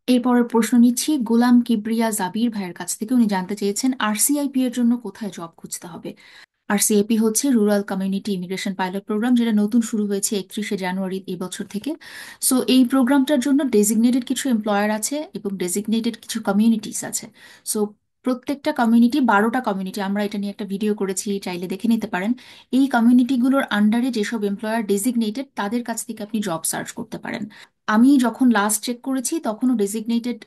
এরপরের প্রশ্ন নিচ্ছি গোলাম কিবরিয়া জাবির ভাইয়ের কাছ থেকে। উনি জানতে চেয়েছেন আরসিআইপি এর জন্য কোথায় জব খুঁজতে হবে। আরসিএপি হচ্ছে rural community immigration pilot program, যেটা নতুন শুরু হয়েছে 31শে জানুয়ারি এই বছর থেকে। সো এই প্রোগ্রামটার জন্য ডেজিগনেটেড কিছু এমপ্লয়ার আছে এবং ডেজিগনেটেড কিছু কমিউনিটিস আছে। সো প্রত্যেকটা কমিউনিটি, 12টা কমিউনিটি, আমরা এটা নিয়ে একটা ভিডিও করেছি, চাইলে দেখে নিতে পারেন। এই কমিউনিটিগুলোর আন্ডারে যেসব এমপ্লয়ার ডেজিগনেটেড তাদের কাছ থেকে আপনি জব সার্চ করতে পারেন। আমি যখন লাস্ট চেক করেছি তখনও ডেজিগনেটেড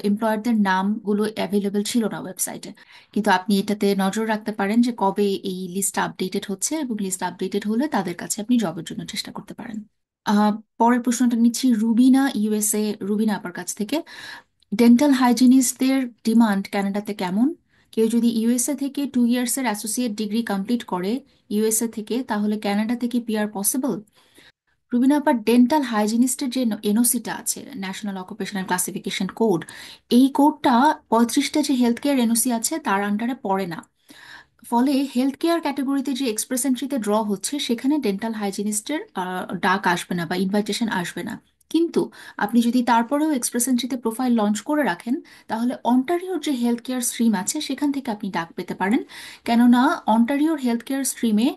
এমপ্লয়ারদের নামগুলো অ্যাভেলেবল ছিল না ওয়েবসাইটে। কিন্তু আপনি এটাতে নজর রাখতে পারেন যে কবে এই লিস্টটা আপডেটেড হচ্ছে, এবং লিস্ট আপডেটেড হলে তাদের কাছে আপনি জবের জন্য চেষ্টা করতে পারেন। আহ, পরের প্রশ্নটা নিচ্ছি রুবিনা ইউএসএ, রুবিনা আপার কাছ থেকে। ডেন্টাল হাইজিনিস্টদের ডিমান্ড কানাডাতে কেমন? কেউ যদি ইউএসএ থেকে 2 ইয়ার্সের অ্যাসোসিয়েট ডিগ্রি কমপ্লিট করে ইউএসএ থেকে, তাহলে কানাডা থেকে পিআর পসিবল? রুবিনা আপার, ডেন্টাল হাইজিনিস্টের যে এনওসিটা আছে, ন্যাশনাল অকুপেশনাল ক্লাসিফিকেশন কোড, এই কোডটা 35টা যে হেলথ কেয়ার এনওসি আছে তার আন্ডারে পড়ে না। ফলে হেলথ কেয়ার ক্যাটাগরিতে যে এক্সপ্রেস এন্ট্রিতে ড্র হচ্ছে সেখানে ডেন্টাল হাইজিনিস্টের ডাক আসবে না বা ইনভাইটেশন আসবে না। কিন্তু আপনি যদি তারপরেও এক্সপ্রেস এন্ট্রিতে প্রোফাইল লঞ্চ করে রাখেন, তাহলে অন্টারিওর যে হেলথ কেয়ার স্ট্রিম আছে সেখান থেকে আপনি ডাক পেতে পারেন। কেননা অন্টারিওর হেলথ কেয়ার স্ট্রিমে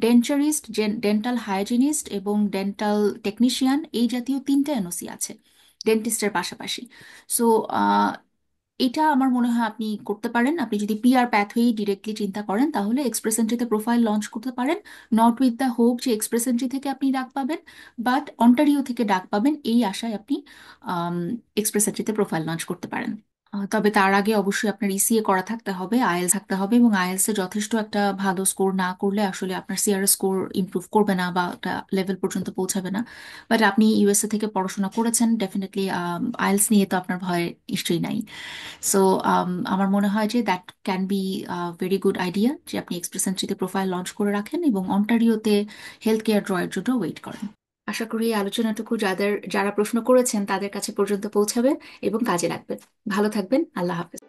ডেন্টারিস্ট, ডেন্টাল হাইজিনিস্ট এবং ডেন্টাল টেকনিশিয়ান এই জাতীয় 3টে এনওসি আছে ডেন্টিস্টের পাশাপাশি। সো এটা আমার মনে হয় আপনি করতে পারেন। আপনি যদি পিআর প্যাথওয়ে ডিরেক্টলি চিন্তা করেন তাহলে এক্সপ্রেস এন্ট্রিতে প্রোফাইল লঞ্চ করতে পারেন। নট উইথ দ্য হোপ যে এক্সপ্রেস এন্ট্রি থেকে আপনি ডাক পাবেন, বাট অন্টারিও থেকে ডাক পাবেন এই আশায় আপনি এক্সপ্রেস এন্ট্রিতে প্রোফাইল লঞ্চ করতে পারেন। তবে তার আগে অবশ্যই আপনার ইসিএ করা থাকতে হবে, আইএলস থাকতে হবে, এবং আইএলস এ যথেষ্ট একটা ভালো স্কোর না করলে আসলে আপনার সিআরএস স্কোর ইমপ্রুভ করবে না বা একটা লেভেল পর্যন্ত পৌঁছাবে না। বাট আপনি ইউএসএ থেকে পড়াশোনা করেছেন, ডেফিনেটলি আইএলস নিয়ে তো আপনার ভয় নিশ্চয়ই নাই। সো আমার মনে হয় যে that can be very good idea যে আপনি এক্সপ্রেস এন্ট্রিতে প্রোফাইল লঞ্চ করে রাখেন এবং অন্টারিওতে হেলথ কেয়ার ড্রয়ের জন্য ওয়েট করেন। আশা করি এই আলোচনাটুকু যারা প্রশ্ন করেছেন তাদের কাছে পর্যন্ত পৌঁছাবে এবং কাজে লাগবে। ভালো থাকবেন। আল্লাহ হাফেজ।